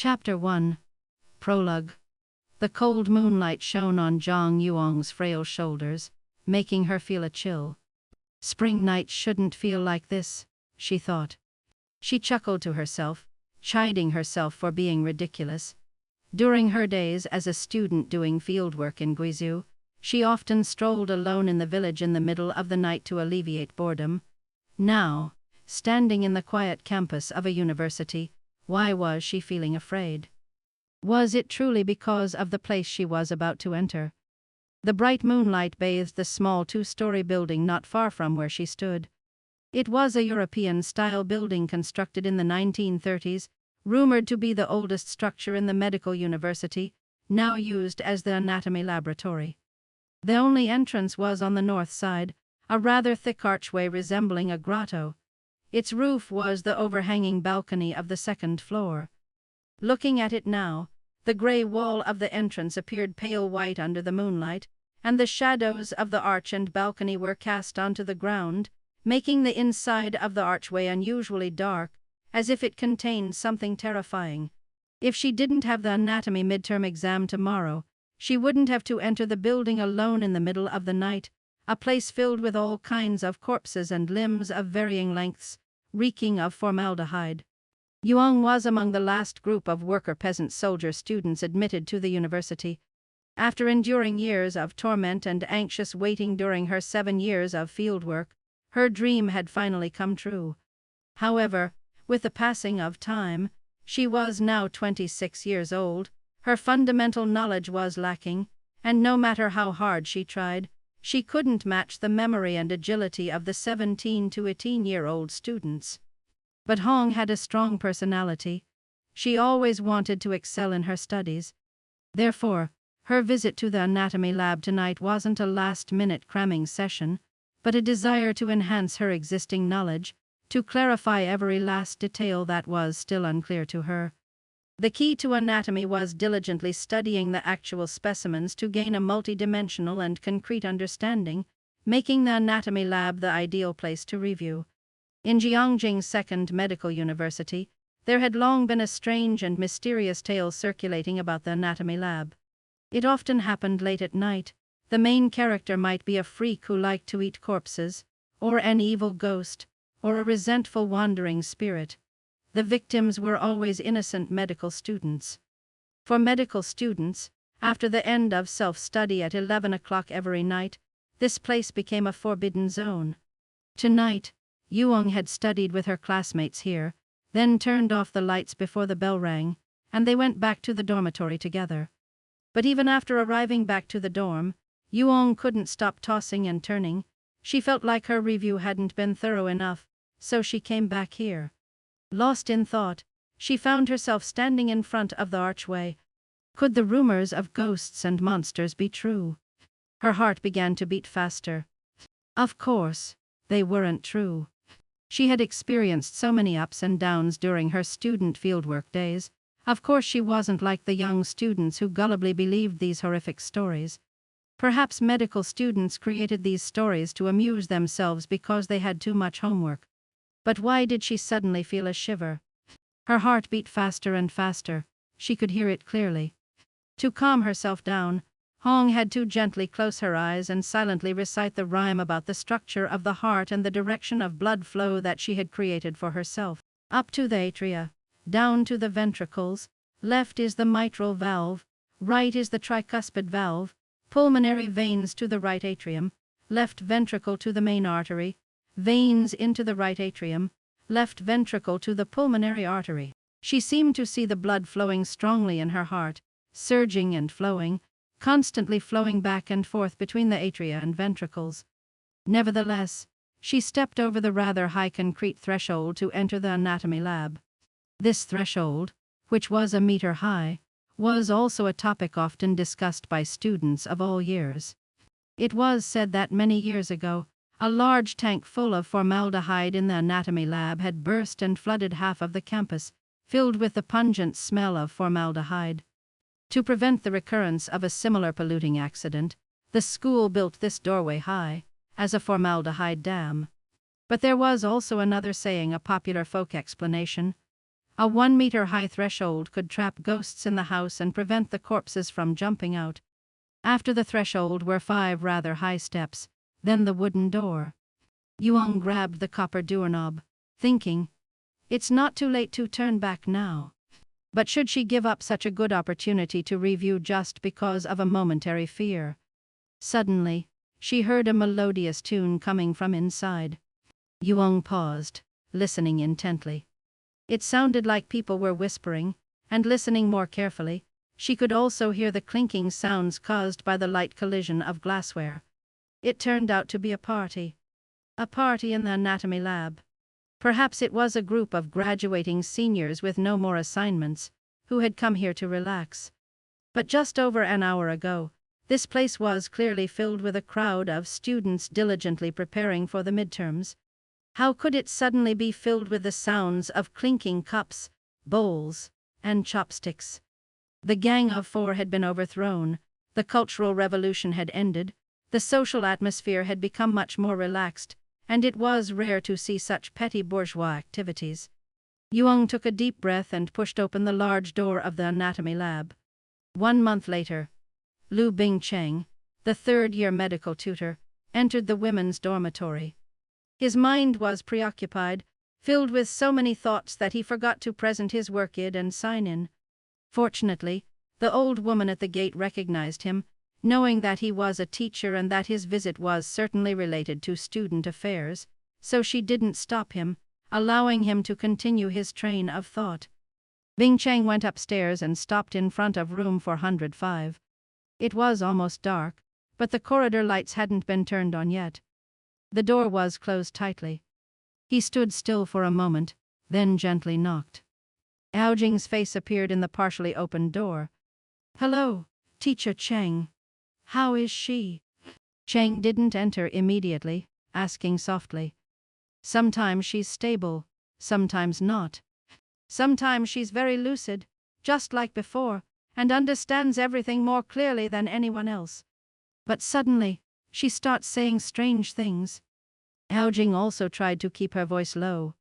Chapter 1. Prologue. The cold moonlight shone on Zhang Yuang's frail shoulders, making her feel a chill. Spring nights shouldn't feel like this, she thought. She chuckled to herself, chiding herself for being ridiculous. During her days as a student doing fieldwork in Guizhou, she often strolled alone in the village in the middle of the night to alleviate boredom. Now, standing in the quiet campus of a university, why was she feeling afraid? Was it truly because of the place she was about to enter? The bright moonlight bathed the small two-story building not far from where she stood. It was a European-style building constructed in the 1930s, rumored to be the oldest structure in the medical university, now used as the anatomy laboratory. The only entrance was on the north side, a rather thick archway resembling a grotto. Its roof was the overhanging balcony of the second floor. Looking at it now, the gray wall of the entrance appeared pale white under the moonlight, and the shadows of the arch and balcony were cast onto the ground, making the inside of the archway unusually dark, as if it contained something terrifying. If she didn't have the anatomy midterm exam tomorrow, she wouldn't have to enter the building alone in the middle of the night, a place filled with all kinds of corpses and limbs of varying lengths, reeking of formaldehyde. Yuang was among the last group of worker-peasant-soldier students admitted to the university. After enduring years of torment and anxious waiting during her 7 years of fieldwork, her dream had finally come true. However, with the passing of time, she was now 26 years old, her fundamental knowledge was lacking, and no matter how hard she tried, she couldn't match the memory and agility of the 17 to 18-year-old students. But Hong had a strong personality. She always wanted to excel in her studies. Therefore, her visit to the anatomy lab tonight wasn't a last-minute cramming session, but a desire to enhance her existing knowledge, to clarify every last detail that was still unclear to her. The key to anatomy was diligently studying the actual specimens to gain a multidimensional and concrete understanding, making the anatomy lab the ideal place to review. In Jiangjing's second medical university, there had long been a strange and mysterious tale circulating about the anatomy lab. It often happened late at night. The main character might be a freak who liked to eat corpses, or an evil ghost, or a resentful wandering spirit. The victims were always innocent medical students. For medical students, after the end of self-study at 11 o'clock every night, this place became a forbidden zone. Tonight, Yuang had studied with her classmates here, then turned off the lights before the bell rang, and they went back to the dormitory together. But even after arriving back to the dorm, Yuang couldn't stop tossing and turning. She felt like her review hadn't been thorough enough, so she came back here. Lost in thought, she found herself standing in front of the archway. Could the rumors of ghosts and monsters be true? Her heart began to beat faster. Of course, they weren't true. She had experienced so many ups and downs during her student fieldwork days. Of course she wasn't like the young students who gullibly believed these horrific stories. Perhaps medical students created these stories to amuse themselves because they had too much homework. But why did she suddenly feel a shiver? Her heart beat faster and faster. She could hear it clearly. To calm herself down, Hong had to gently close her eyes and silently recite the rhyme about the structure of the heart and the direction of blood flow that she had created for herself. Up to the atria, down to the ventricles, left is the mitral valve, right is the tricuspid valve, pulmonary veins to the right atrium, left ventricle to the main artery, veins into the right atrium, left ventricle to the pulmonary artery. She seemed to see the blood flowing strongly in her heart, surging and flowing, constantly flowing back and forth between the atria and ventricles. Nevertheless, she stepped over the rather high concrete threshold to enter the anatomy lab. This threshold, which was a meter high, was also a topic often discussed by students of all years. It was said that many years ago, a large tank full of formaldehyde in the anatomy lab had burst and flooded half of the campus, filled with the pungent smell of formaldehyde. To prevent the recurrence of a similar polluting accident, the school built this doorway high, as a formaldehyde dam. But there was also another saying, a popular folk explanation. A 1-meter-high threshold could trap ghosts in the house and prevent the corpses from jumping out. After the threshold were 5 rather high steps, then the wooden door. Yuang grabbed the copper doorknob, thinking, it's not too late to turn back now. But should she give up such a good opportunity to review just because of a momentary fear? Suddenly, she heard a melodious tune coming from inside. Yuang paused, listening intently. It sounded like people were whispering, and listening more carefully, she could also hear the clinking sounds caused by the light collision of glassware. It turned out to be a party. A party in the anatomy lab. Perhaps it was a group of graduating seniors with no more assignments, who had come here to relax. But just over an hour ago, this place was clearly filled with a crowd of students diligently preparing for the midterms. How could it suddenly be filled with the sounds of clinking cups, bowls, and chopsticks? The Gang of Four had been overthrown, the Cultural Revolution had ended, the social atmosphere had become much more relaxed, and it was rare to see such petty bourgeois activities. Yuang took a deep breath and pushed open the large door of the anatomy lab. 1 month later, Lu Bingcheng, the third-year medical tutor, entered the women's dormitory. His mind was preoccupied, filled with so many thoughts that he forgot to present his work id and sign in. Fortunately, the old woman at the gate recognized him, knowing that he was a teacher and that his visit was certainly related to student affairs, so she didn't stop him, allowing him to continue his train of thought. Bingcheng went upstairs and stopped in front of room 405. It was almost dark, but the corridor lights hadn't been turned on yet. The door was closed tightly. He stood still for a moment, then gently knocked. Ao Jing's face appeared in the partially opened door. Hello, Teacher Cheng. How is she? Cheng didn't enter immediately, asking softly. Sometimes she's stable, sometimes not. Sometimes she's very lucid, just like before, and understands everything more clearly than anyone else. But suddenly, she starts saying strange things. Ao Jing also tried to keep her voice low.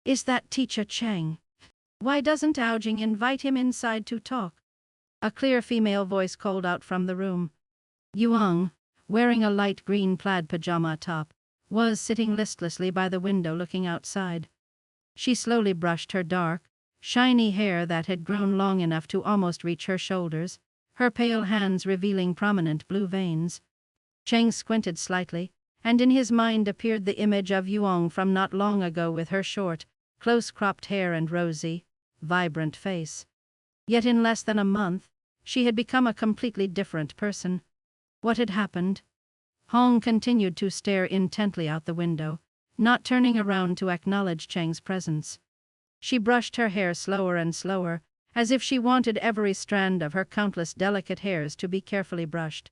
Is that Teacher Cheng? Why doesn't Ao Jing invite him inside to talk? A clear female voice called out from the room. Yuang, wearing a light green plaid pajama top, was sitting listlessly by the window looking outside. She slowly brushed her dark, shiny hair that had grown long enough to almost reach her shoulders, her pale hands revealing prominent blue veins. Cheng squinted slightly, and in his mind appeared the image of Yuang from not long ago with her short, close-cropped hair and rosy, vibrant face. Yet in less than a month, she had become a completely different person. What had happened? Hong continued to stare intently out the window, not turning around to acknowledge Cheng's presence. She brushed her hair slower and slower, as if she wanted every strand of her countless delicate hairs to be carefully brushed.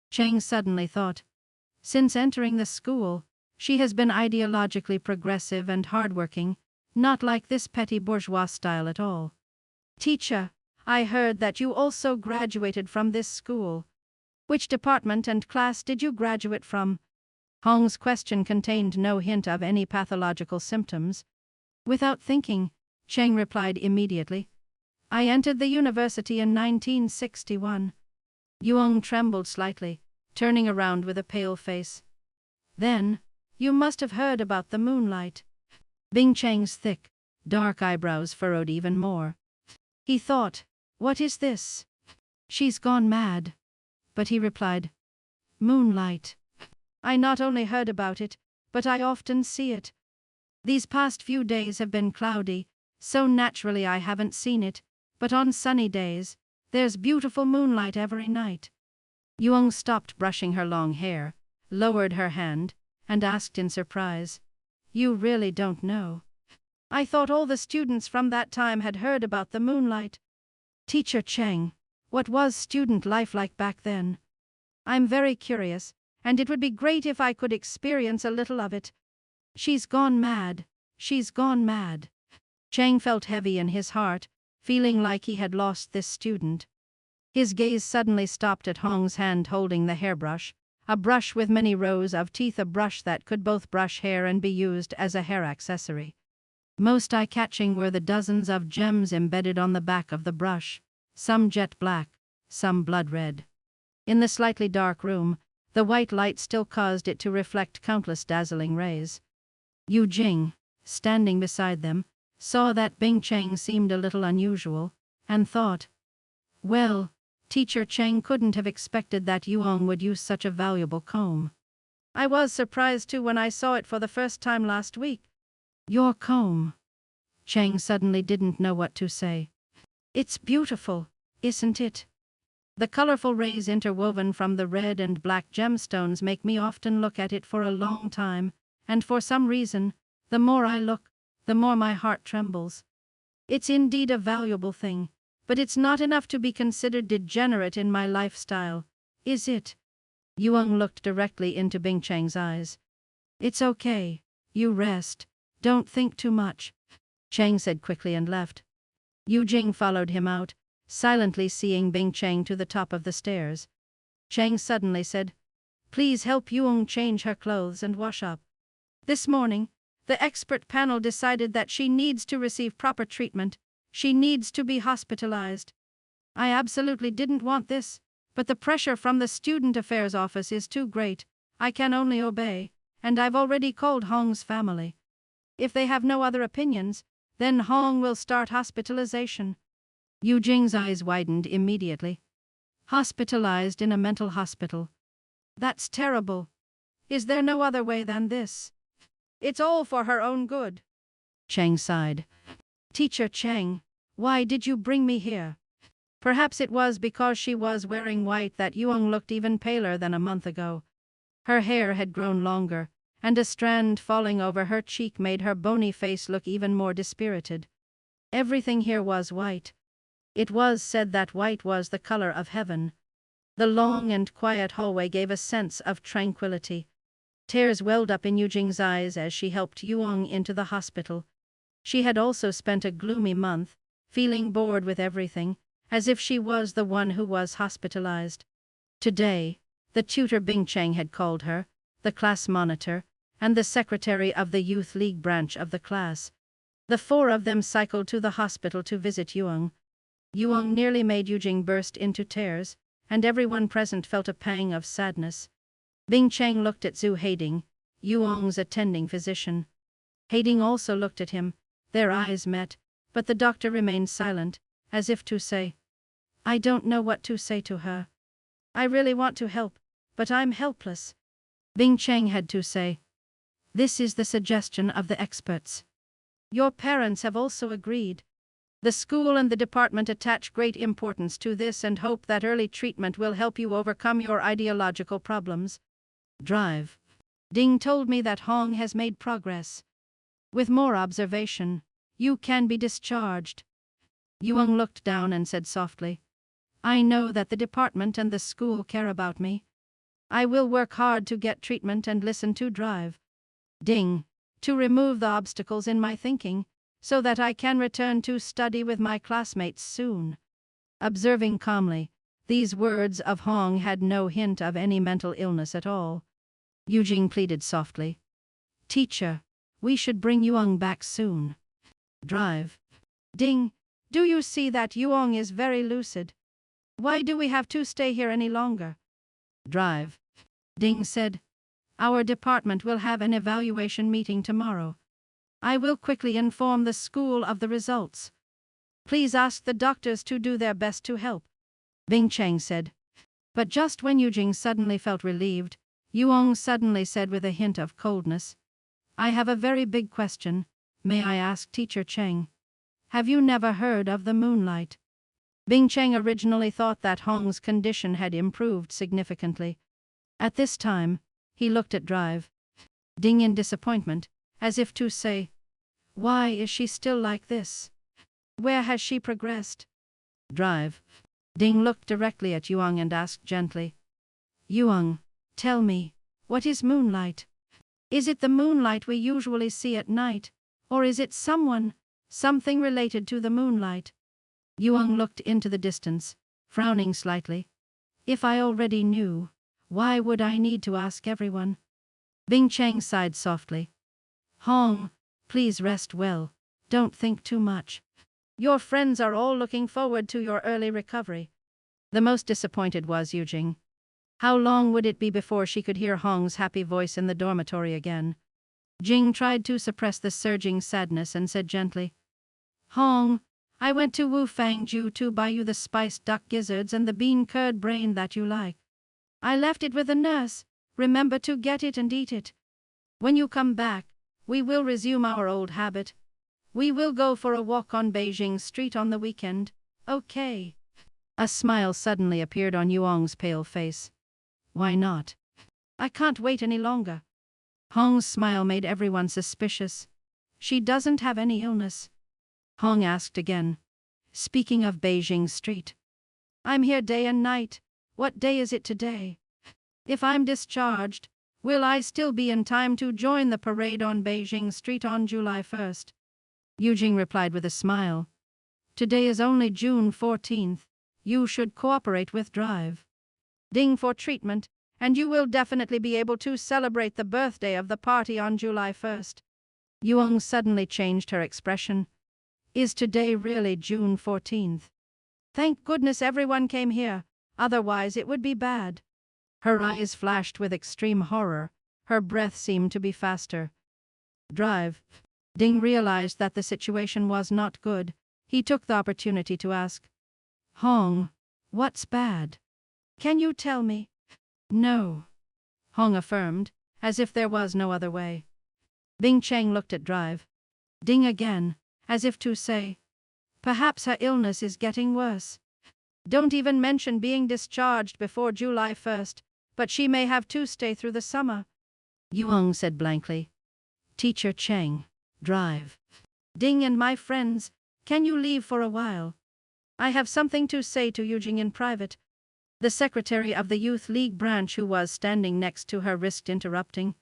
Cheng suddenly thought, since entering the school, she has been ideologically progressive and hardworking, not like this petty bourgeois style at all. Teacher, I heard that you also graduated from this school. Which department and class did you graduate from? Hong's question contained no hint of any pathological symptoms. Without thinking, Cheng replied immediately. I entered the university in 1961. Yuang trembled slightly, turning around with a pale face. Then, you must have heard about the Moonlight. Bingcheng's thick, dark eyebrows furrowed even more. He thought, what is this? She's gone mad. But he replied, Moonlight. I not only heard about it, but I often see it. These past few days have been cloudy, so naturally I haven't seen it, but on sunny days, there's beautiful moonlight every night. Yuang stopped brushing her long hair, lowered her hand, and asked in surprise, you really don't know? I thought all the students from that time had heard about the Moonlight. Teacher Cheng, what was student life like back then? I'm very curious, and it would be great if I could experience a little of it. She's gone mad. She's gone mad. Cheng felt heavy in his heart, feeling like he had lost this student. His gaze suddenly stopped at Hong's hand holding the hairbrush, a brush with many rows of teeth, a brush that could both brush hair and be used as a hair accessory. Most eye-catching were the dozens of gems embedded on the back of the brush, some jet black, some blood red. In the slightly dark room, the white light still caused it to reflect countless dazzling rays. Yu Jing, standing beside them, saw that Bing Cheng seemed a little unusual, and thought, well, Teacher Cheng couldn't have expected that Yuong would use such a valuable comb. I was surprised too when I saw it for the first time last week. Your comb. Cheng suddenly didn't know what to say. It's beautiful, isn't it? The colorful rays interwoven from the red and black gemstones make me often look at it for a long time, and for some reason, the more I look, the more my heart trembles. It's indeed a valuable thing, but it's not enough to be considered degenerate in my lifestyle, is it? Yuang looked directly into Bing Cheng's eyes. It's okay, you rest, don't think too much, Cheng said quickly and left. Yu Jing followed him out, silently seeing Bing Cheng to the top of the stairs. Cheng suddenly said, please help Yuang change her clothes and wash up. This morning, the expert panel decided that she needs to receive proper treatment. She needs to be hospitalized. I absolutely didn't want this, but the pressure from the Student Affairs Office is too great. I can only obey, and I've already called Hong's family. If they have no other opinions, then Hong will start hospitalization. Yu Jing's eyes widened immediately. Hospitalized in a mental hospital. That's terrible. Is there no other way than this? It's all for her own good. Cheng sighed. Teacher Cheng, why did you bring me here? Perhaps it was because she was wearing white that Yuang looked even paler than a month ago. Her hair had grown longer, and a strand falling over her cheek made her bony face look even more dispirited. Everything here was white. It was said that white was the color of heaven. The long and quiet hallway gave a sense of tranquility. Tears welled up in Yu Jing's eyes as she helped Yuang into the hospital. She had also spent a gloomy month, feeling bored with everything, as if she was the one who was hospitalized. Today, the tutor Bing Cheng had called her, the class monitor, and the secretary of the Youth League branch of the class. The four of them cycled to the hospital to visit Yuang. Yuang nearly made Yu Jing burst into tears, and everyone present felt a pang of sadness. Bing Cheng looked at Zhu Haiding, Yuang's attending physician. Haiding also looked at him. Their eyes met, but the doctor remained silent, as if to say, I don't know what to say to her. I really want to help, but I'm helpless. Bing Cheng had to say, this is the suggestion of the experts. Your parents have also agreed. The school and the department attach great importance to this and hope that early treatment will help you overcome your ideological problems. Drive. Ding told me that Hong has made progress. With more observation, you can be discharged. Yuang looked down and said softly, I know that the department and the school care about me. I will work hard to get treatment and listen to Drive. Ding, to remove the obstacles in my thinking, so that I can return to study with my classmates soon. Observing calmly, these words of Hong had no hint of any mental illness at all. Yu Jing pleaded softly, Teacher, we should bring Yuang back soon. Drive. Ding, do you see that Yuang is very lucid? Why do we have to stay here any longer? Drive. Ding said, our department will have an evaluation meeting tomorrow. I will quickly inform the school of the results. Please ask the doctors to do their best to help. Bing Cheng said. But just when Yu Jing suddenly felt relieved, Yuang suddenly said with a hint of coldness, I have a very big question. May I ask Teacher Cheng? Have you never heard of the Moonlight? Bing Cheng originally thought that Hong's condition had improved significantly. At this time, he looked at Drive. Ding in disappointment, as if to say, why is she still like this? Where has she progressed? Drive. Ding looked directly at Yuang and asked gently, Yuang, tell me, what is Moonlight? Is it the moonlight we usually see at night, or is it something related to the moonlight? Yuang looked into the distance, frowning slightly. If I already knew, why would I need to ask everyone? Bing Cheng sighed softly. Hong, please rest well. Don't think too much. Your friends are all looking forward to your early recovery. The most disappointed was Yujing. How long would it be before she could hear Hong's happy voice in the dormitory again? Jing tried to suppress the surging sadness and said gently, Hong, I went to Wu Fangju to buy you the spiced duck gizzards and the bean curd brain that you like. I left it with the nurse. Remember to get it and eat it. When you come back, we will resume our old habit. We will go for a walk on Beijing Street on the weekend, okay? A smile suddenly appeared on Yuong's pale face. Why not? I can't wait any longer. Hong's smile made everyone suspicious. She doesn't have any illness. Hong asked again. Speaking of Beijing Street. I'm here day and night. What day is it today? If I'm discharged, will I still be in time to join the parade on Beijing Street on July 1st? Yujing replied with a smile. Today is only June 14th. You should cooperate with Drive. Ding for treatment, and you will definitely be able to celebrate the birthday of the party on July 1st. Yuong suddenly changed her expression. Is today really June 14th? Thank goodness everyone came here, otherwise it would be bad. Her eyes flashed with extreme horror. Her breath seemed to be faster. Drive. Ding realized that the situation was not good. He took the opportunity to ask, Hong, what's bad? Can you tell me? No. Hong affirmed, as if there was no other way. Bing Cheng looked at Drive. Ding again, as if to say, perhaps her illness is getting worse. Don't even mention being discharged before July 1st, but she may have to stay through the summer. Yuong said blankly, Teacher Cheng, Drive. Ding and my friends, can you leave for a while? I have something to say to Yujing in private. The secretary of the Youth League branch who was standing next to her risked interrupting.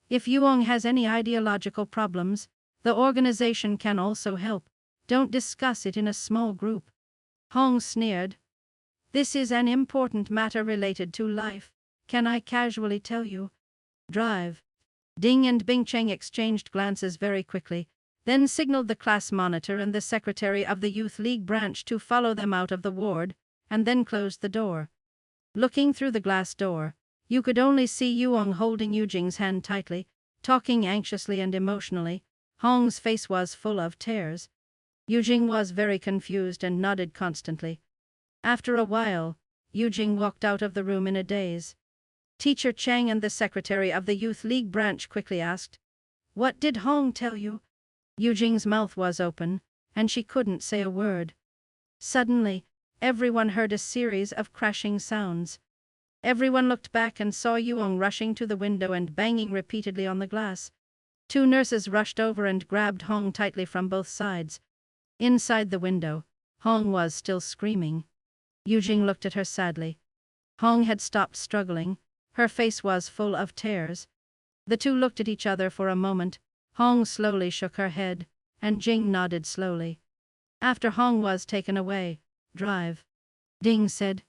If Yuong has any ideological problems, the organization can also help. Don't discuss it in a small group. Hong sneered. This is an important matter related to life. Can I casually tell you? Drive. Ding and Bing Cheng exchanged glances very quickly, then signaled the class monitor and the secretary of the Youth League branch to follow them out of the ward, and then closed the door. Looking through the glass door, you could only see Yuong holding Yujing's hand tightly, talking anxiously and emotionally. Hong's face was full of tears. Yujing was very confused and nodded constantly. After a while, Yujing walked out of the room in a daze. Teacher Cheng and the secretary of the Youth League branch quickly asked, What did Hong tell you? Yujing's mouth was open, and she couldn't say a word. Suddenly, everyone heard a series of crashing sounds. Everyone looked back and saw Yuong rushing to the window and banging repeatedly on the glass. Two nurses rushed over and grabbed Hong tightly from both sides. Inside the window, Hong was still screaming. Yujing looked at her sadly. Hong had stopped struggling. Her face was full of tears. The two looked at each other for a moment. Hong slowly shook her head, and Jing nodded slowly. After Hong was taken away, Drive. Ding said,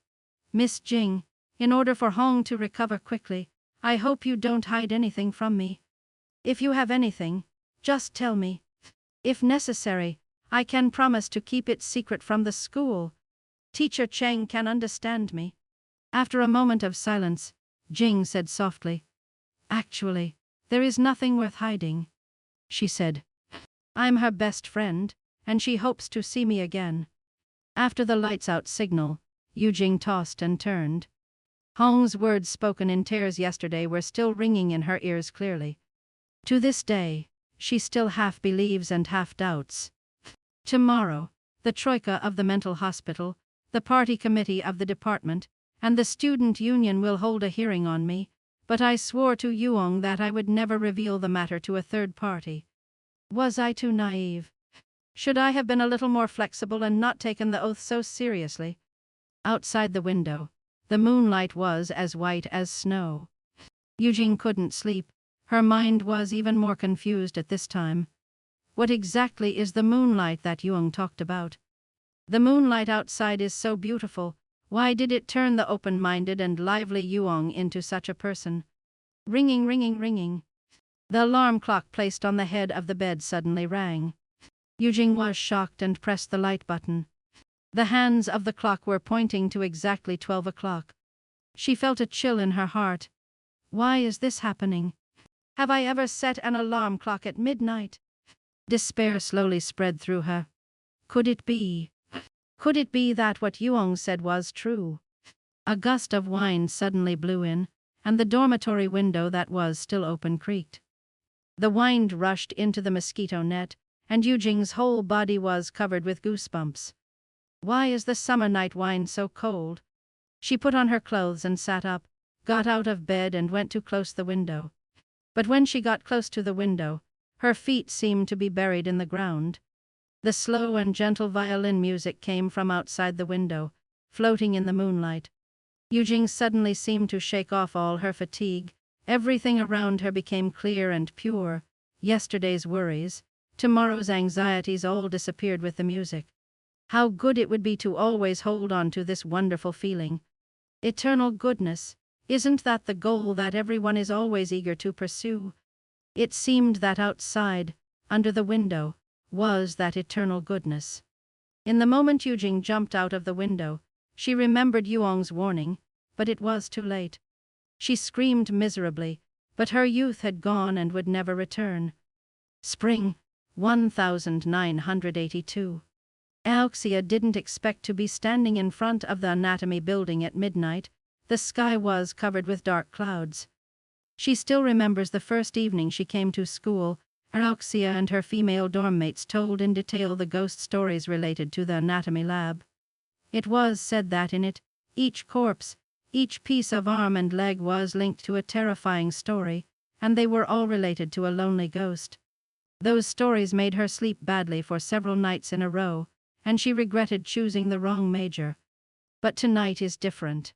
Miss Jing, in order for Hong to recover quickly, I hope you don't hide anything from me. If you have anything, just tell me. If necessary, I can promise to keep it secret from the school. Teacher Cheng can understand me. After a moment of silence, Jing said softly, Actually, there is nothing worth hiding. She said, I'm her best friend, and she hopes to see me again. After the lights out signal, Yujing tossed and turned. Hong's words spoken in tears yesterday were still ringing in her ears clearly. To this day, she still half believes and half doubts. Tomorrow, the troika of the mental hospital, the party committee of the department, and the student union will hold a hearing on me, but I swore to Yuong that I would never reveal the matter to a third party. Was I too naive? Should I have been a little more flexible and not taken the oath so seriously? Outside the window, the moonlight was as white as snow. Yujing couldn't sleep. Her mind was even more confused at this time. What exactly is the moonlight that Yuong talked about? The moonlight outside is so beautiful. Why did it turn the open-minded and lively Yuong into such a person? Ringing, ringing, ringing. The alarm clock placed on the head of the bed suddenly rang. Yujing was shocked and pressed the light button. The hands of the clock were pointing to exactly 12 o'clock. She felt a chill in her heart. Why is this happening? Have I ever set an alarm clock at midnight? Despair slowly spread through her. Could it be? Could it be that what Yuong said was true? A gust of wind suddenly blew in, and the dormitory window that was still open creaked. The wind rushed into the mosquito net, and Yujing's whole body was covered with goosebumps. Why is the summer night wind so cold? She put on her clothes and sat up, got out of bed and went to close the window. But when she got close to the window, her feet seemed to be buried in the ground. The slow and gentle violin music came from outside the window, floating in the moonlight. Yujing suddenly seemed to shake off all her fatigue. Everything around her became clear and pure. Yesterday's worries, tomorrow's anxieties all disappeared with the music. How good it would be to always hold on to this wonderful feeling. Eternal goodness, isn't that the goal that everyone is always eager to pursue? It seemed that outside, under the window, was that eternal goodness. In the moment Yujing jumped out of the window, she remembered Yuong's warning, but it was too late. She screamed miserably, but her youth had gone and would never return. Spring, 1982. Alexia didn't expect to be standing in front of the anatomy building at midnight. The sky was covered with dark clouds. She still remembers the first evening she came to school. Alexia and her female dorm mates told in detail the ghost stories related to the anatomy lab. It was said that in it, each corpse, each piece of arm and leg was linked to a terrifying story, and they were all related to a lonely ghost. Those stories made her sleep badly for several nights in a row, and she regretted choosing the wrong major. But tonight is different.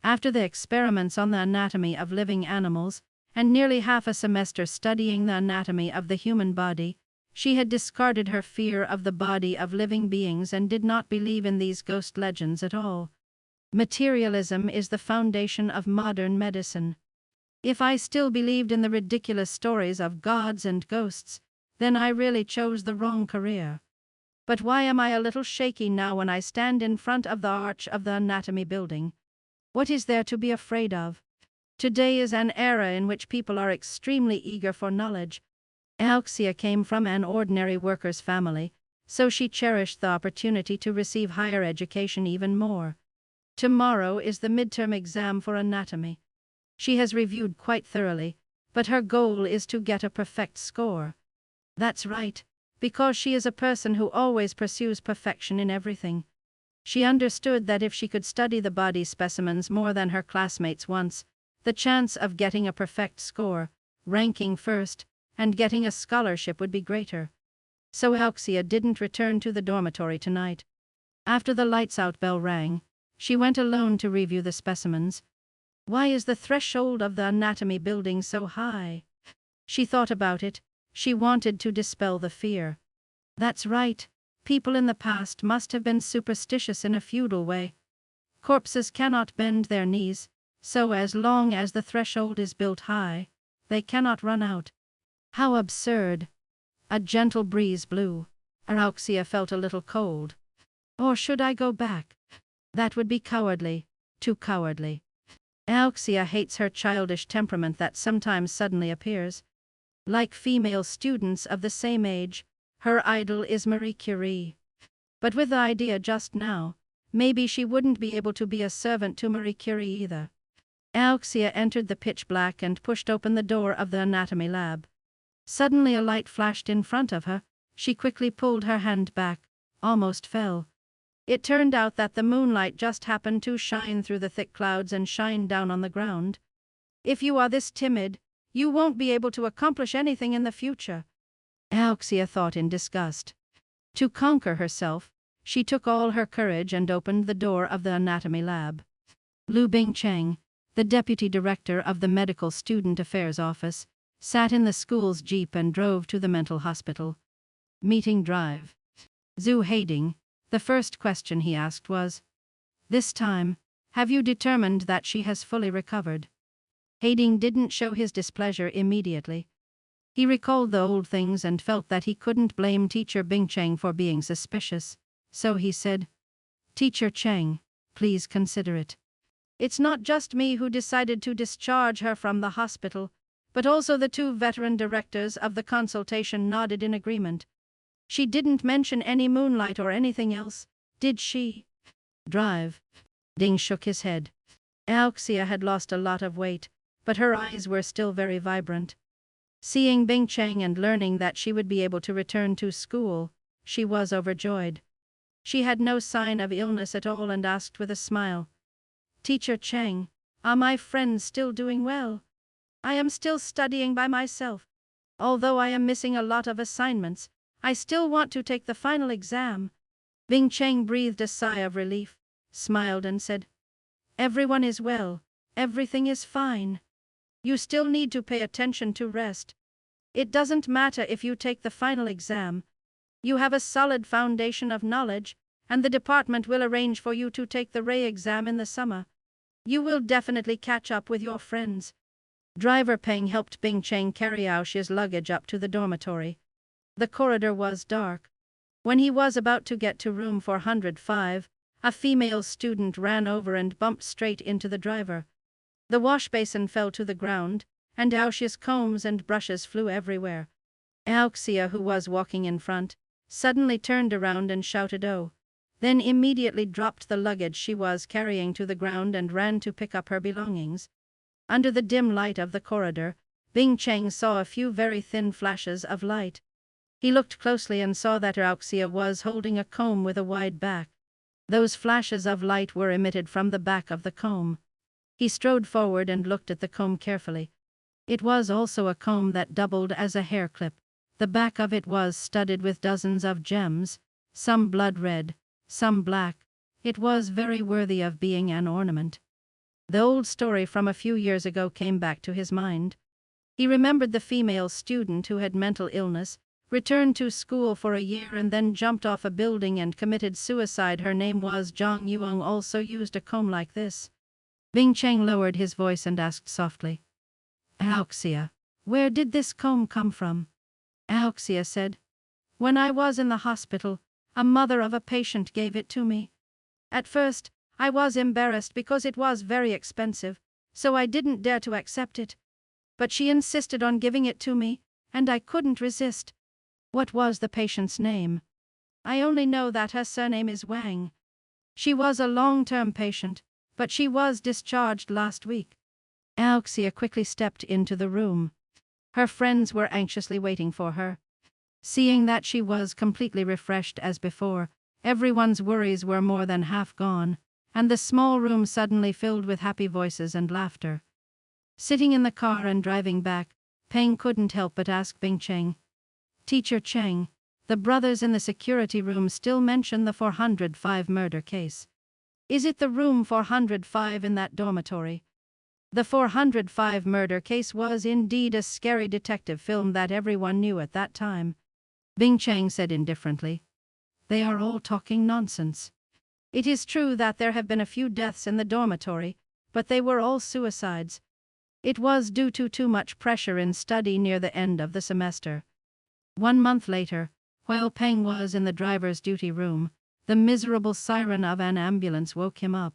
After the experiments on the anatomy of living animals, and nearly half a semester studying the anatomy of the human body, she had discarded her fear of the body of living beings and did not believe in these ghost legends at all. Materialism is the foundation of modern medicine. If I still believed in the ridiculous stories of gods and ghosts, then I really chose the wrong career. But why am I a little shaky now when I stand in front of the arch of the anatomy building? What is there to be afraid of? Today is an era in which people are extremely eager for knowledge. Alexia came from an ordinary worker's family, so she cherished the opportunity to receive higher education even more. Tomorrow is the midterm exam for anatomy. She has reviewed quite thoroughly, but her goal is to get a perfect score. That's right, because she is a person who always pursues perfection in everything. She understood that if she could study the body specimens more than her classmates once, the chance of getting a perfect score, ranking first, and getting a scholarship would be greater. So Alexia didn't return to the dormitory tonight. After the lights-out bell rang, she went alone to review the specimens. Why is the threshold of the anatomy building so high? She thought about it. She wanted to dispel the fear. That's right. People in the past must have been superstitious in a feudal way. Corpses cannot bend their knees, so as long as the threshold is built high, they cannot run out. How absurd. A gentle breeze blew. Alexia felt a little cold. Or should I go back? That would be cowardly, too cowardly. Alexia hates her childish temperament that sometimes suddenly appears. Like female students of the same age, her idol is Marie Curie. But with the idea just now, maybe she wouldn't be able to be a servant to Marie Curie either. Alexia entered the pitch black and pushed open the door of the anatomy lab. Suddenly a light flashed in front of her. She quickly pulled her hand back, almost fell. It turned out that the moonlight just happened to shine through the thick clouds and shine down on the ground. If you are this timid, you won't be able to accomplish anything in the future, Alexia thought in disgust. To conquer herself, she took all her courage and opened the door of the anatomy lab. Lu Bingcheng, the deputy director of the Medical Student Affairs Office, sat in the school's jeep and drove to the mental hospital. Meeting drive. Zhu Haiding, the first question he asked was, "This time, have you determined that she has fully recovered?" Haiding didn't show his displeasure immediately. He recalled the old things and felt that he couldn't blame Teacher Bing Cheng for being suspicious, so he said, "Teacher Cheng, please consider it. It's not just me who decided to discharge her from the hospital, but also the two veteran directors of the consultation nodded in agreement. She didn't mention any moonlight or anything else, did she?" "Drive." Ding shook his head. Alxia had lost a lot of weight, but her eyes were still very vibrant. Seeing Bing Cheng and learning that she would be able to return to school, she was overjoyed. She had no sign of illness at all and asked with a smile, "Teacher Cheng, are my friends still doing well? I am still studying by myself. Although I am missing a lot of assignments, I still want to take the final exam." Bing Cheng breathed a sigh of relief, smiled and said, "Everyone is well, everything is fine. You still need to pay attention to rest. It doesn't matter if you take the final exam. You have a solid foundation of knowledge, and the department will arrange for you to take the Ray exam in the summer. You will definitely catch up with your friends." Driver Peng helped Bing Cheng carry Aoxia's luggage up to the dormitory. The corridor was dark. When he was about to get to room 405, a female student ran over and bumped straight into the driver. The wash basin fell to the ground, and Aoxia's combs and brushes flew everywhere. Aoxia, who was walking in front, suddenly turned around and shouted "Oh!", then immediately dropped the luggage she was carrying to the ground and ran to pick up her belongings. Under the dim light of the corridor, Bing Cheng saw a few very thin flashes of light. He looked closely and saw that Aoxia was holding a comb with a wide back. Those flashes of light were emitted from the back of the comb. He strode forward and looked at the comb carefully. It was also a comb that doubled as a hair clip. The back of it was studded with dozens of gems, some blood red, some black. It was very worthy of being an ornament. The old story from a few years ago came back to his mind. He remembered the female student who had mental illness, returned to school for a year and then jumped off a building and committed suicide. Her name was Zhang Yuang, also used a comb like this. Bing Cheng lowered his voice and asked softly, "Aoxia, where did this comb come from?" Aoxia said, "When I was in the hospital, a mother of a patient gave it to me. At first, I was embarrassed because it was very expensive, so I didn't dare to accept it. But she insisted on giving it to me, and I couldn't resist." "What was the patient's name?" "I only know that her surname is Wang. She was a long-term patient, but she was discharged last week." Aoxia quickly stepped into the room. Her friends were anxiously waiting for her. Seeing that she was completely refreshed as before, everyone's worries were more than half gone, and the small room suddenly filled with happy voices and laughter. Sitting in the car and driving back, Peng couldn't help but ask Bing Cheng, "Teacher Cheng, the brothers in the security room still mention the 405 murder case. Is it the room 405 in that dormitory?" The 405 murder case was indeed a scary detective film that everyone knew at that time. Bing Cheng said indifferently, "They are all talking nonsense. It is true that there have been a few deaths in the dormitory, but they were all suicides. It was due to too much pressure in study near the end of the semester." 1 month later, while Peng was in the driver's duty room, the miserable siren of an ambulance woke him up.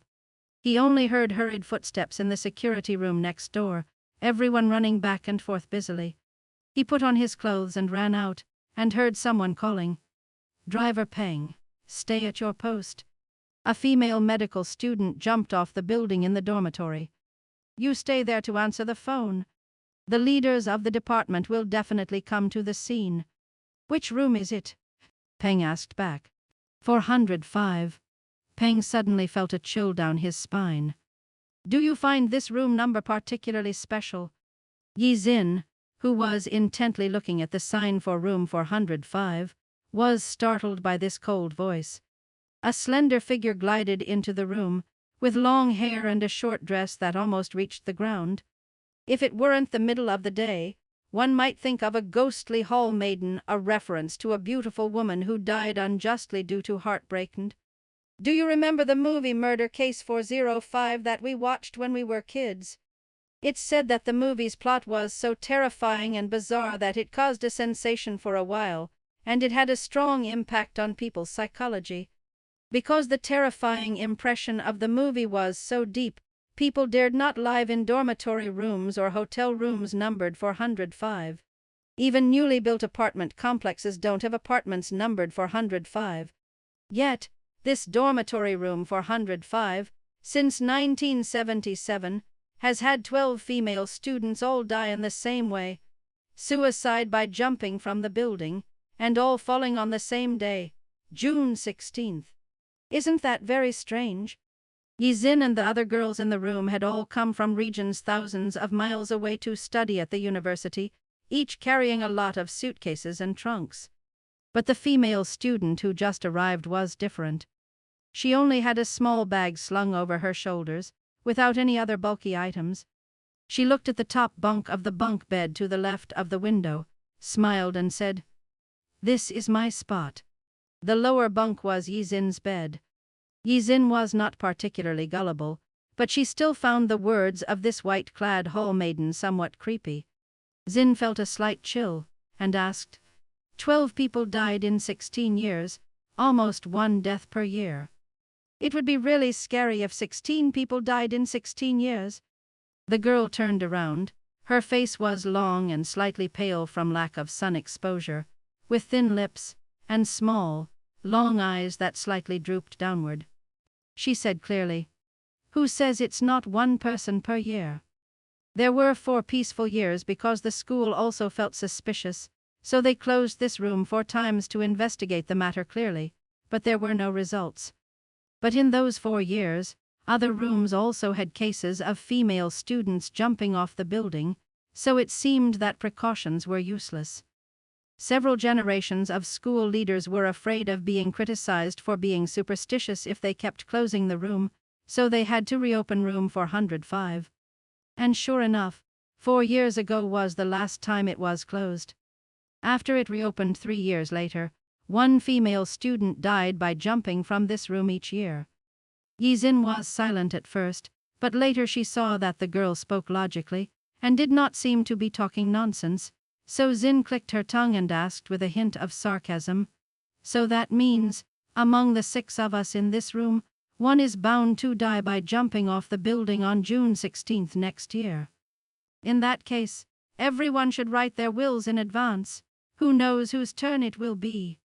He only heard hurried footsteps in the security room next door, everyone running back and forth busily. He put on his clothes and ran out, and heard someone calling, "Driver Peng, stay at your post." A female medical student jumped off the building in the dormitory. "You stay there to answer the phone. The leaders of the department will definitely come to the scene." "Which room is it?" Peng asked back. 405. Peng suddenly felt a chill down his spine. "Do you find this room number particularly special?" Yi Xin, who was intently looking at the sign for room 405, was startled by this cold voice. A slender figure glided into the room, with long hair and a short dress that almost reached the ground. If it weren't the middle of the day, one might think of a ghostly hall maiden, a reference to a beautiful woman who died unjustly due to heartbreak. "Do you remember the movie Murder Case 405 that we watched when we were kids? It's said that the movie's plot was so terrifying and bizarre that it caused a sensation for a while, and it had a strong impact on people's psychology. Because the terrifying impression of the movie was so deep, people dared not live in dormitory rooms or hotel rooms numbered 405. Even newly built apartment complexes don't have apartments numbered 405. Yet, this dormitory room 405, since 1977, has had 12 female students all die in the same way. Suicide by jumping from the building, and all falling on the same day, June 16th. Isn't that very strange? Yizin and the other girls in the room had all come from regions thousands of miles away to study at the university, each carrying a lot of suitcases and trunks. But the female student who just arrived was different. She only had a small bag slung over her shoulders, without any other bulky items. She looked at the top bunk of the bunk bed to the left of the window, smiled and said, "This is my spot." The lower bunk was Yizin's bed. Yizin was not particularly gullible, but she still found the words of this white-clad hall maiden somewhat creepy. Zin felt a slight chill, and asked, 12 people died in 16 years, almost one death per year. It would be really scary if 16 people died in 16 years. The girl turned around. Her face was long and slightly pale from lack of sun exposure, with thin lips, and small, long eyes that slightly drooped downward. She said clearly, "Who says it's not one person per year?" There were 4 peaceful years because the school also felt suspicious, so they closed this room 4 times to investigate the matter clearly, but there were no results. But in those 4 years, other rooms also had cases of female students jumping off the building, so it seemed that precautions were useless. Several generations of school leaders were afraid of being criticized for being superstitious if they kept closing the room, so they had to reopen room 405. And sure enough, 4 years ago was the last time it was closed. After it reopened 3 years later, 1 female student died by jumping from this room each year. Yizin was silent at first, but later she saw that the girl spoke logically, and did not seem to be talking nonsense, so Zin clicked her tongue and asked with a hint of sarcasm, "So that means, among the 6 of us in this room, 1 is bound to die by jumping off the building on June 16th next year. In that case, everyone should write their wills in advance. Who knows whose turn it will be?"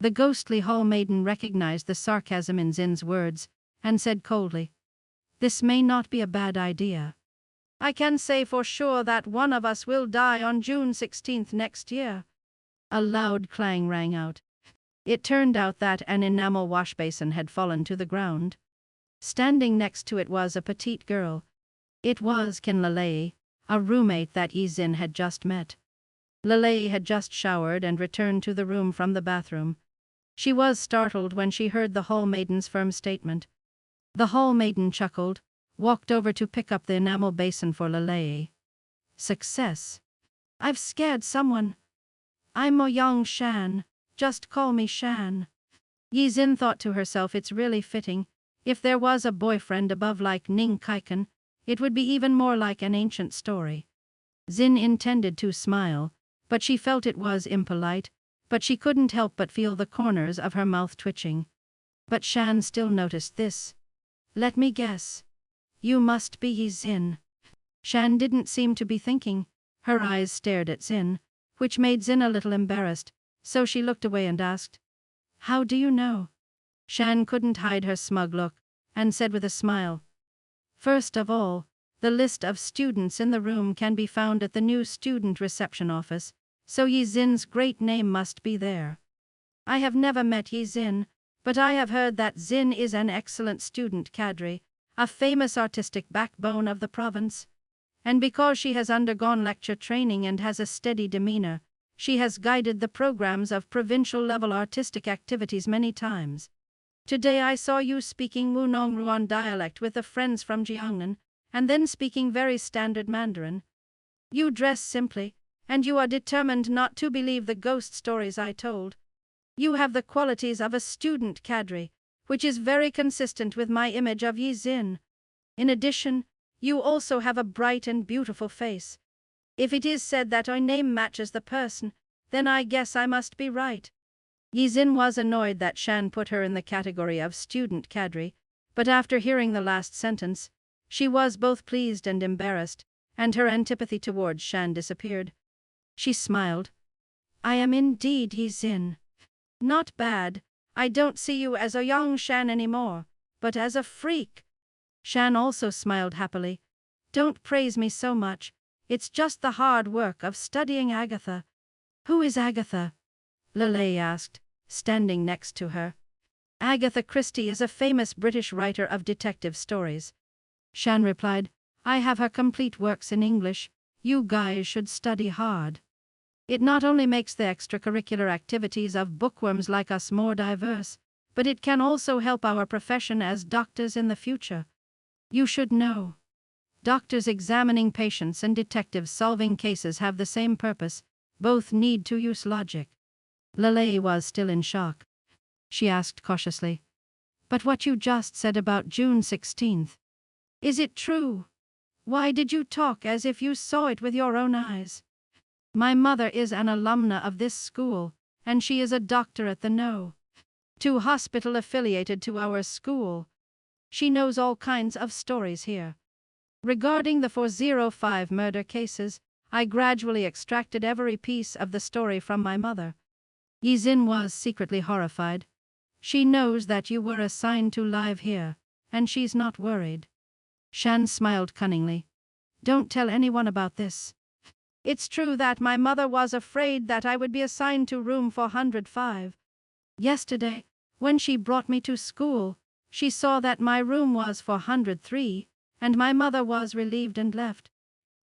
The ghostly hall maiden recognized the sarcasm in Zin's words, and said coldly, "This may not be a bad idea. I can say for sure that 1 of us will die on June 16th next year." A loud clang rang out. It turned out that an enamel wash basin had fallen to the ground. Standing next to it was a petite girl. It was Kin Lalei, a roommate that Yizin had just met. Lalei had just showered and returned to the room from the bathroom. She was startled when she heard the hall maiden's firm statement. The hall maiden chuckled, walked over to pick up the enamel basin for Lalei. "Success. I've scared someone. I'm Mo Yang Shan. Just call me Shan." Yizin thought to herself, it's really fitting. If there was a boyfriend above like Ning Kaiken, it would be even more like an ancient story. Zin intended to smile, but she felt it was impolite, but she couldn't help but feel the corners of her mouth twitching. But Shan still noticed this. "Let me guess. You must be Zin." Shan didn't seem to be thinking. Her eyes stared at Zin, which made Zin a little embarrassed, so she looked away and asked, "How do you know?" Shan couldn't hide her smug look, and said with a smile, "First of all, the list of students in the room can be found at the new student reception office, so Yizin's great name must be there. I have never met Yizin, but I have heard that Zin is an excellent student cadre, a famous artistic backbone of the province. And because she has undergone lecture training and has a steady demeanor, she has guided the programs of provincial-level artistic activities many times. Today I saw you speaking Wunongruan dialect with the friends from Jiangnan, and then speaking very standard Mandarin. You dress simply, and you are determined not to believe the ghost stories I told. You have the qualities of a student cadre, which is very consistent with my image of Yizin. In addition, You also have a bright and beautiful face. If it is said that our name matches the person, then I guess I must be right." Yizin was annoyed that Shan put her in the category of student cadre, but after hearing the last sentence, she was both pleased and embarrassed, and her antipathy towards Shan disappeared. She smiled. "I am indeed Yizin. Not bad. I don't see you as a young Shan anymore, but as a freak." Shan also smiled happily. "Don't praise me so much. It's just the hard work of studying Agatha." "Who is Agatha?" Lele asked, standing next to her. "Agatha Christie is a famous British writer of detective stories." Shan replied, "I have her complete works in English. You guys should study hard. It not only makes the extracurricular activities of bookworms like us more diverse, but it can also help our profession as doctors in the future. You should know. Doctors examining patients and detectives solving cases have the same purpose. Both need to use logic." Lele was still in shock. She asked cautiously, "But what you just said about June 16th, is it true? Why did you talk as if you saw it with your own eyes?" "My mother is an alumna of this school, and she is a doctor at the No. 2 hospital affiliated to our school. She knows all kinds of stories here. Regarding the 405 murder cases, I gradually extracted every piece of the story from my mother." Yizin was secretly horrified. "She knows that you were assigned to live here, and she's not worried." Shan smiled cunningly. "Don't tell anyone about this. It's true that my mother was afraid that I would be assigned to room 405. Yesterday, when she brought me to school, she saw that my room was 403, and my mother was relieved and left.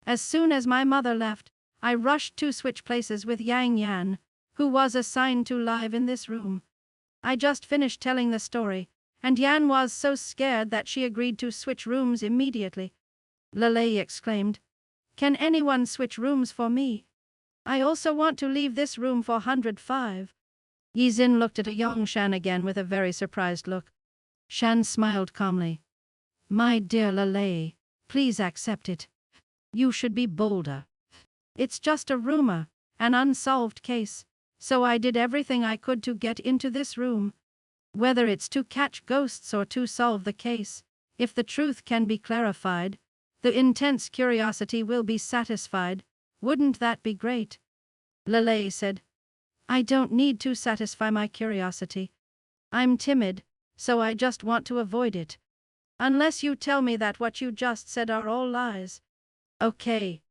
As soon as my mother left, I rushed to switch places with Yang Yan, who was assigned to live in this room. I just finished telling the story, and Yan was so scared that she agreed to switch rooms immediately." Lele exclaimed, "Can anyone switch rooms for me? I also want to leave this room 405. Yizin looked at a young Shan again with a very surprised look. Shan smiled calmly. "My dear Lele, please accept it. You should be bolder. It's just a rumor, an unsolved case, so I did everything I could to get into this room. Whether it's to catch ghosts or to solve the case, if the truth can be clarified, the intense curiosity will be satisfied. Wouldn't that be great?" Lele said, "I don't need to satisfy my curiosity. I'm timid, so I just want to avoid it. Unless you tell me that what you just said are all lies." Okay.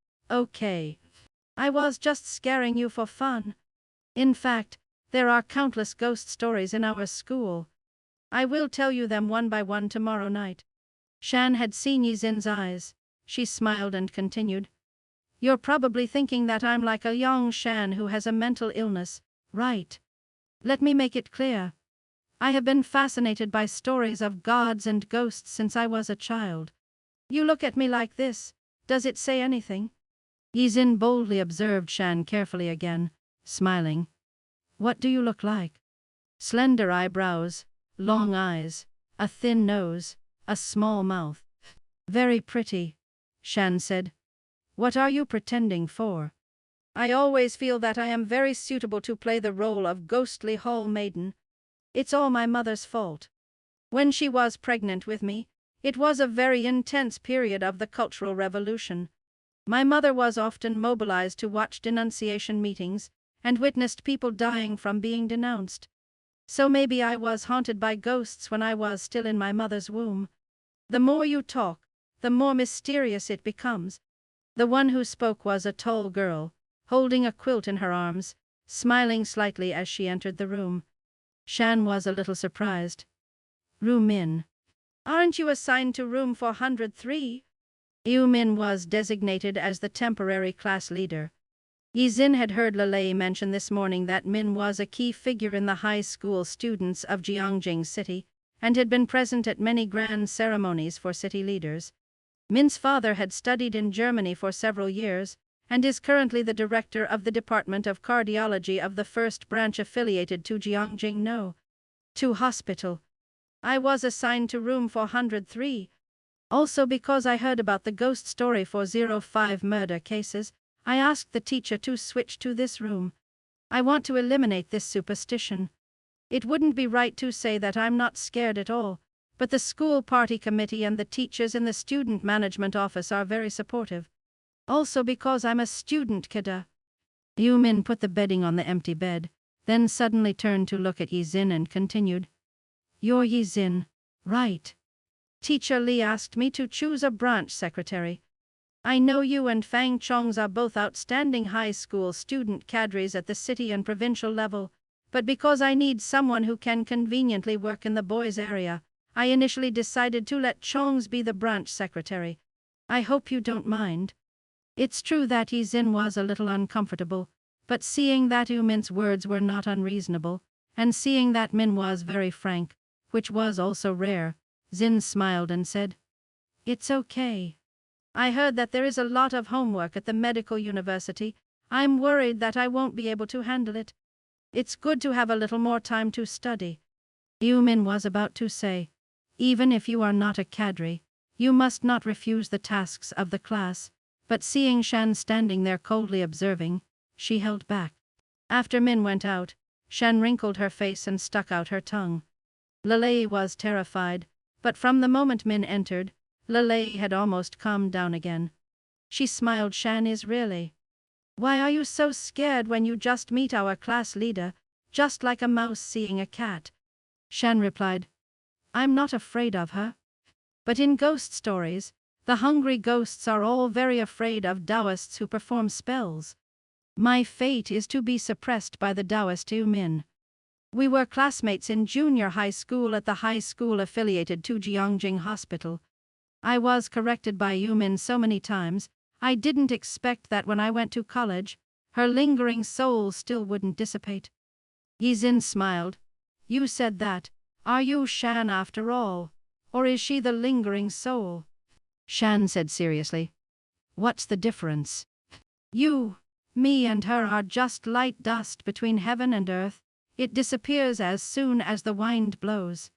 I was just scaring you for fun. In fact, there are countless ghost stories in our school. I will tell you them one by one tomorrow night." Shan had seen Yizin's eyes. She smiled and continued, "You're probably thinking that I'm like a young Shan who has a mental illness, right? Let me make it clear. I have been fascinated by stories of gods and ghosts since I was a child. You look at me like this. Does it say anything?" Yizin boldly observed Shan carefully again, smiling. "What do you look like?" "Slender eyebrows, long eyes, a thin nose, a small mouth." "Very pretty," Shan said. "What are you pretending for?" "I always feel that I am very suitable to play the role of ghostly hall maiden. It's all my mother's fault. When she was pregnant with me, it was a very intense period of the Cultural Revolution. My mother was often mobilized to watch denunciation meetings and witnessed people dying from being denounced. So maybe I was haunted by ghosts when I was still in my mother's womb. The more you talk, the more mysterious it becomes." The one who spoke was a tall girl, holding a quilt in her arms, smiling slightly as she entered the room. Shan was a little surprised. "Room in. Aren't you assigned to room 403? Min was designated as the temporary class leader. Yizin had heard Lele mention this morning that Min was a key figure in the high school students of Jiangjing City, and had been present at many grand ceremonies for city leaders. Min's father had studied in Germany for several years, and is currently the director of the Department of Cardiology of the first branch affiliated to Jiangjing No. 2 Hospital. I was assigned to room 403. Also because I heard about the ghost story 405 murder cases, I asked the teacher to switch to this room. I want to eliminate this superstition. It wouldn't be right to say that I'm not scared at all, but the school party committee and the teachers in the student management office are very supportive. Also because I'm a student kidda. Yu Min put the bedding on the empty bed, then suddenly turned to look at Yi Zin and continued. You're Yi Zin, right? Teacher Li asked me to choose a branch secretary. I know you and Fang Chongs are both outstanding high school student cadres at the city and provincial level, but because I need someone who can conveniently work in the boys' area, I initially decided to let Chongs be the branch secretary. I hope you don't mind. It's true that Yi Zin was a little uncomfortable, but seeing that Yu Min's words were not unreasonable, and seeing that Min was very frank, which was also rare, Zin smiled and said, It's okay. I heard that there is a lot of homework at the medical university. I'm worried that I won't be able to handle it. It's good to have a little more time to study. Yu Min was about to say, even if you are not a cadre, you must not refuse the tasks of the class, but seeing Shan standing there coldly observing, she held back. After Min went out, Shan wrinkled her face and stuck out her tongue. Lele was terrified, but from the moment Min entered, Lele had almost calmed down again. She smiled. Shan is really. Why are you so scared when you just meet our class leader, just like a mouse seeing a cat? Shan replied, I'm not afraid of her. But in ghost stories, the hungry ghosts are all very afraid of Taoists who perform spells. My fate is to be suppressed by the Taoist Yu Min. We were classmates in junior high school at the high school affiliated to Jiangjing Hospital. I was corrected by Yu Min so many times, I didn't expect that when I went to college, her lingering soul still wouldn't dissipate. Yi Zin smiled. You said that. Are you Shan after all? Or is she the lingering soul? Shan said seriously. What's the difference? You, me and her are just light dust between heaven and earth. It disappears as soon as the wind blows.